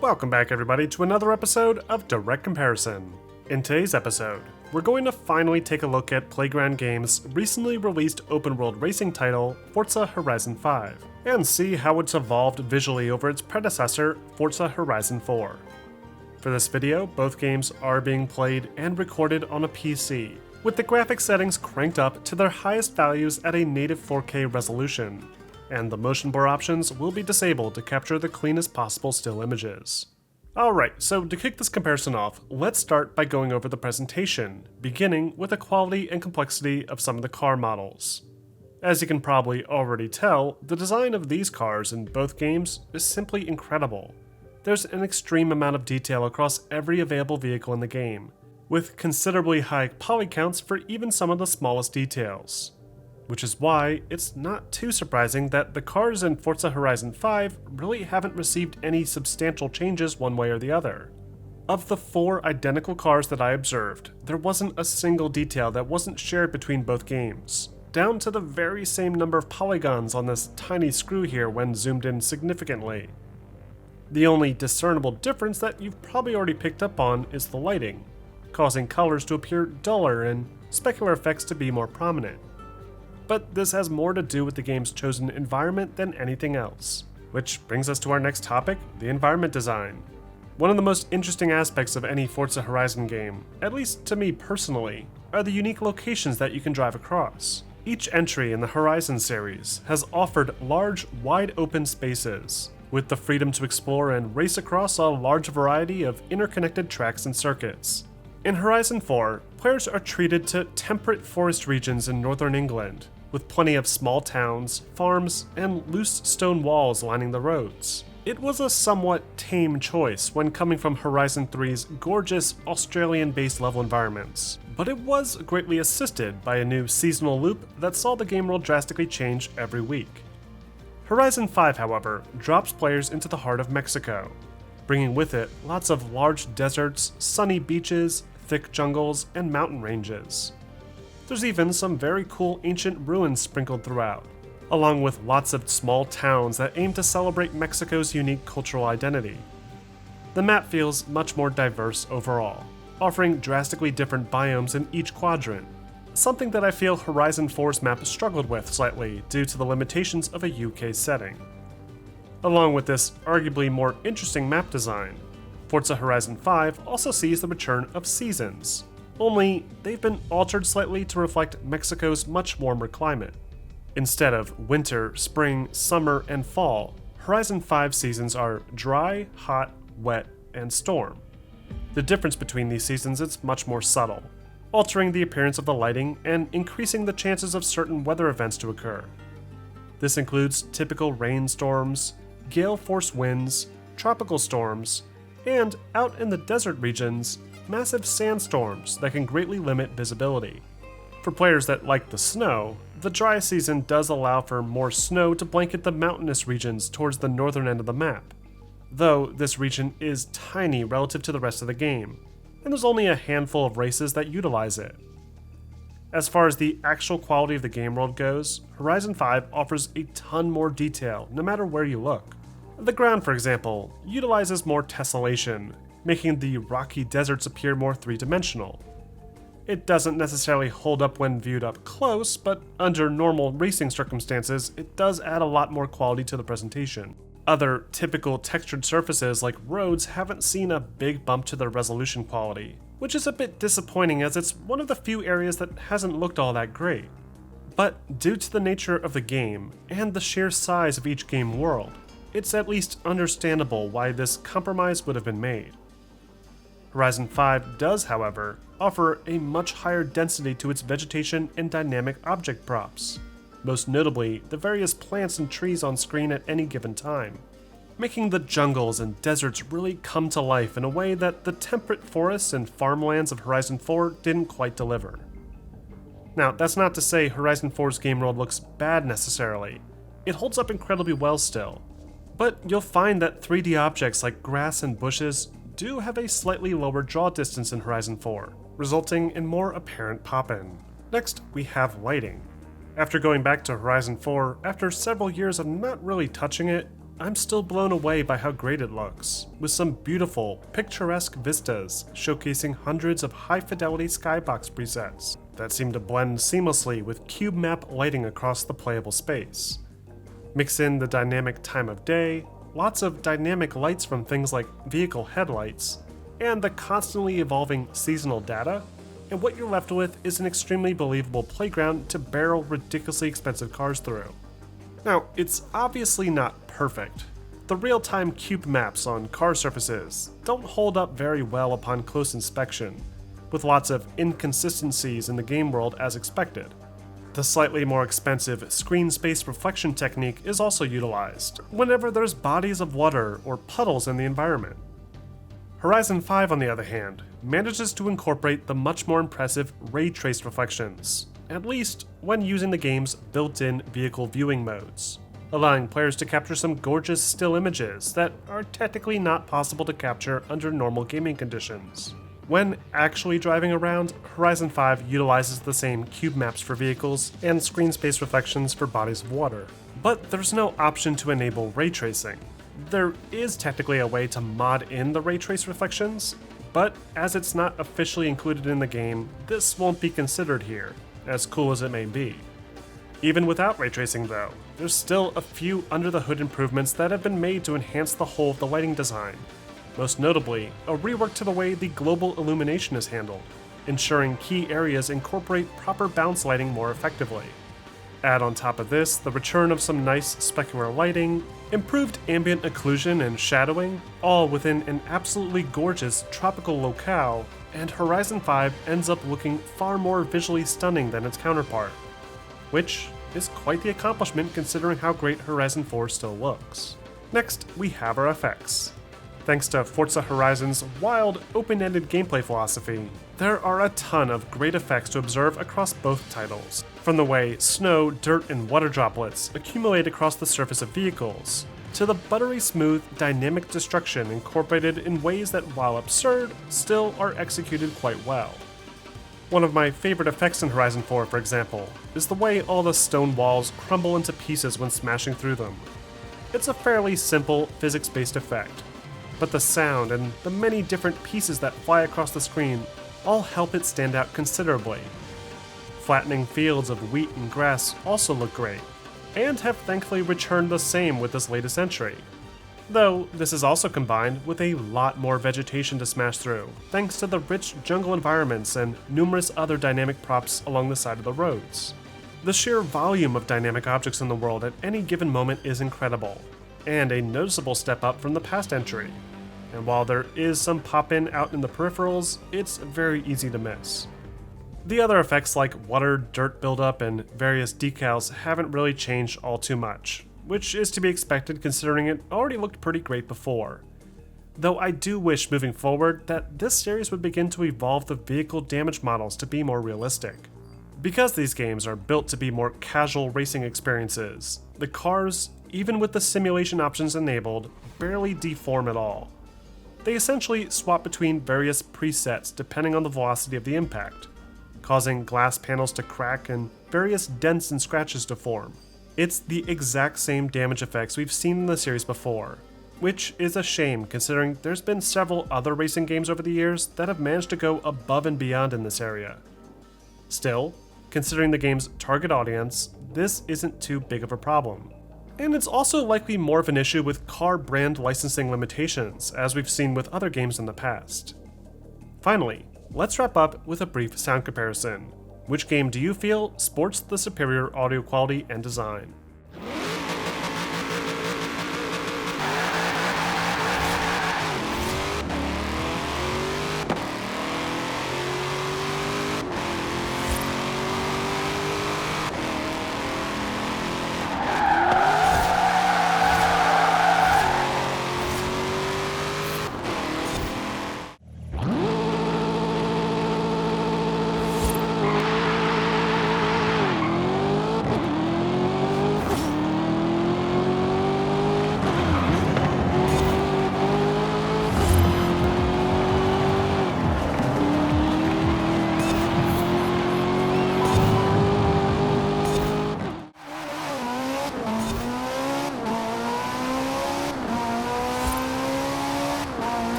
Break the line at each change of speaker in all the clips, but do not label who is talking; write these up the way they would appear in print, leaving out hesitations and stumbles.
Welcome back everybody to another episode of Direct Comparison. In today's episode, we're going to finally take a look at Playground Games' recently released open-world racing title, Forza Horizon 5, and see how it's evolved visually over its predecessor, Forza Horizon 4. For this video, both games are being played and recorded on a PC, with the graphics settings cranked up to their highest values at a native 4K resolution, and the motion blur options will be disabled to capture the cleanest possible still images. Alright, so to kick this comparison off, let's start by going over the presentation, beginning with the quality and complexity of some of the car models. As you can probably already tell, the design of these cars in both games is simply incredible. There's an extreme amount of detail across every available vehicle in the game, with considerably high poly counts for even some of the smallest details. Which is why it's not too surprising that the cars in Forza Horizon 5 really haven't received any substantial changes one way or the other. Of the 4 identical cars that I observed, there wasn't a single detail that wasn't shared between both games, down to the very same number of polygons on this tiny screw here when zoomed in significantly. The only discernible difference that you've probably already picked up on is the lighting, causing colors to appear duller and specular effects to be more prominent. But this has more to do with the game's chosen environment than anything else. Which brings us to our next topic, the environment design. One of the most interesting aspects of any Forza Horizon game, at least to me personally, are the unique locations that you can drive across. Each entry in the Horizon series has offered large, wide open spaces, with the freedom to explore and race across a large variety of interconnected tracks and circuits. In Horizon 4, players are treated to temperate forest regions in northern England, with plenty of small towns, farms, and loose stone walls lining the roads. It was a somewhat tame choice when coming from Horizon 3's gorgeous Australian-based level environments, but it was greatly assisted by a new seasonal loop that saw the game world drastically change every week. Horizon 5, however, drops players into the heart of Mexico, bringing with it lots of large deserts, sunny beaches, thick jungles, and mountain ranges. There's even some very cool ancient ruins sprinkled throughout, along with lots of small towns that aim to celebrate Mexico's unique cultural identity. The map feels much more diverse overall, offering drastically different biomes in each quadrant, something that I feel Horizon 4's map struggled with slightly due to the limitations of a UK setting. Along with this arguably more interesting map design, Forza Horizon 5 also sees the return of seasons, only they've been altered slightly to reflect Mexico's much warmer climate. Instead of winter, spring, summer, and fall, Horizon 5 seasons are dry, hot, wet, and storm. The difference between these seasons is much more subtle, altering the appearance of the lighting and increasing the chances of certain weather events to occur. This includes typical rainstorms, gale-force winds, tropical storms, and, out in the desert regions, massive sandstorms that can greatly limit visibility. For players that like the snow, the dry season does allow for more snow to blanket the mountainous regions towards the northern end of the map, though this region is tiny relative to the rest of the game, and there's only a handful of races that utilize it. As far as the actual quality of the game world goes, Horizon 5 offers a ton more detail no matter where you look. The ground, for example, utilizes more tessellation, making the rocky deserts appear more three-dimensional. It doesn't necessarily hold up when viewed up close, but under normal racing circumstances, it does add a lot more quality to the presentation. Other typical textured surfaces like roads haven't seen a big bump to their resolution quality, which is a bit disappointing as it's one of the few areas that hasn't looked all that great. But due to the nature of the game, and the sheer size of each game world, it's at least understandable why this compromise would have been made. Horizon 5 does, however, offer a much higher density to its vegetation and dynamic object props, most notably the various plants and trees on screen at any given time, making the jungles and deserts really come to life in a way that the temperate forests and farmlands of Horizon 4 didn't quite deliver. Now, that's not to say Horizon 4's game world looks bad necessarily. It holds up incredibly well still, but you'll find that 3D objects like grass and bushes do have a slightly lower draw distance in Horizon 4, resulting in more apparent pop-in. Next, we have lighting. After going back to Horizon 4, after several years of not really touching it, I'm still blown away by how great it looks, with some beautiful, picturesque vistas showcasing hundreds of high-fidelity skybox presets that seem to blend seamlessly with cube map lighting across the playable space. Mix in the dynamic time of day, lots of dynamic lights from things like vehicle headlights, and the constantly evolving seasonal data, and what you're left with is an extremely believable playground to barrel ridiculously expensive cars through. Now, it's obviously not perfect. The real-time cube maps on car surfaces don't hold up very well upon close inspection, with lots of inconsistencies in the game world as expected. The slightly more expensive screen space reflection technique is also utilized whenever there's bodies of water or puddles in the environment. Horizon 5, on the other hand, manages to incorporate the much more impressive ray trace reflections, at least when using the game's built-in vehicle viewing modes, allowing players to capture some gorgeous still images that are technically not possible to capture under normal gaming conditions. When actually driving around, Horizon 5 utilizes the same cube maps for vehicles and screen space reflections for bodies of water, but there's no option to enable ray tracing. There is technically a way to mod in the ray trace reflections, but as it's not officially included in the game, this won't be considered here, as cool as it may be. Even without ray tracing though, there's still a few under-the-hood improvements that have been made to enhance the whole of the lighting design. Most notably, a rework to the way the global illumination is handled, ensuring key areas incorporate proper bounce lighting more effectively. Add on top of this the return of some nice specular lighting, improved ambient occlusion and shadowing, all within an absolutely gorgeous tropical locale, and Horizon 5 ends up looking far more visually stunning than its counterpart, which is quite the accomplishment considering how great Horizon 4 still looks. Next, we have our effects. Thanks to Forza Horizon's wild, open-ended gameplay philosophy, there are a ton of great effects to observe across both titles, from the way snow, dirt, and water droplets accumulate across the surface of vehicles, to the buttery smooth, dynamic destruction incorporated in ways that, while absurd, still are executed quite well. One of my favorite effects in Horizon 4, for example, is the way all the stone walls crumble into pieces when smashing through them. It's a fairly simple, physics-based effect, but the sound and the many different pieces that fly across the screen all help it stand out considerably. Flattening fields of wheat and grass also look great, and have thankfully returned the same with this latest entry. Though this is also combined with a lot more vegetation to smash through, thanks to the rich jungle environments and numerous other dynamic props along the side of the roads. The sheer volume of dynamic objects in the world at any given moment is incredible, and a noticeable step up from the past entry. And while there is some pop-in out in the peripherals, it's very easy to miss. The other effects like water, dirt buildup, and various decals haven't really changed all too much, which is to be expected considering it already looked pretty great before. Though I do wish moving forward that this series would begin to evolve the vehicle damage models to be more realistic. Because these games are built to be more casual racing experiences, the cars, even with the simulation options enabled, barely deform at all. They essentially swap between various presets depending on the velocity of the impact, causing glass panels to crack and various dents and scratches to form. It's the exact same damage effects we've seen in the series before, which is a shame considering there's been several other racing games over the years that have managed to go above and beyond in this area. Still, considering the game's target audience, this isn't too big of a problem. And it's also likely more of an issue with car brand licensing limitations, as we've seen with other games in the past. Finally, let's wrap up with a brief sound comparison. Which game do you feel sports the superior audio quality and design?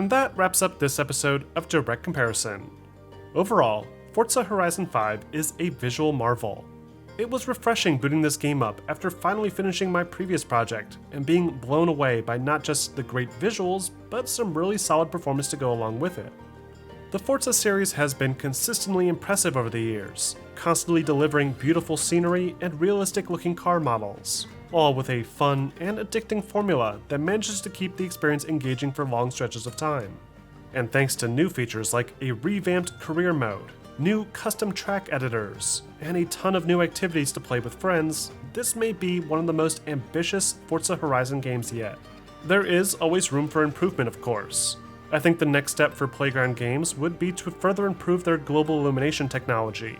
And that wraps up this episode of Direct Comparison. Overall, Forza Horizon 5 is a visual marvel. It was refreshing booting this game up after finally finishing my previous project and being blown away by not just the great visuals, but some really solid performance to go along with it. The Forza series has been consistently impressive over the years, constantly delivering beautiful scenery and realistic-looking car models, all with a fun and addicting formula that manages to keep the experience engaging for long stretches of time. And thanks to new features like a revamped career mode, new custom track editors, and a ton of new activities to play with friends, this may be one of the most ambitious Forza Horizon games yet. There is always room for improvement, of course. I think the next step for Playground Games would be to further improve their global illumination technology,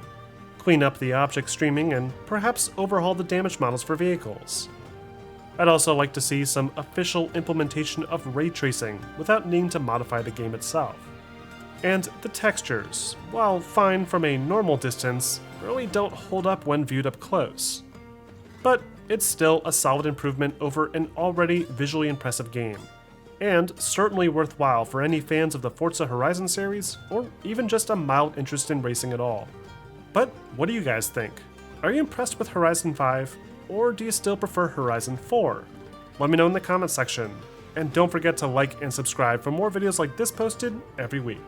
clean up the object streaming, and perhaps overhaul the damage models for vehicles. I'd also like to see some official implementation of ray tracing without needing to modify the game itself. And the textures, while fine from a normal distance, really don't hold up when viewed up close. But it's still a solid improvement over an already visually impressive game, and certainly worthwhile for any fans of the Forza Horizon series, or even just a mild interest in racing at all. But what do you guys think? Are you impressed with Horizon 5, or do you still prefer Horizon 4? Let me know in the comments section, and don't forget to like and subscribe for more videos like this posted every week.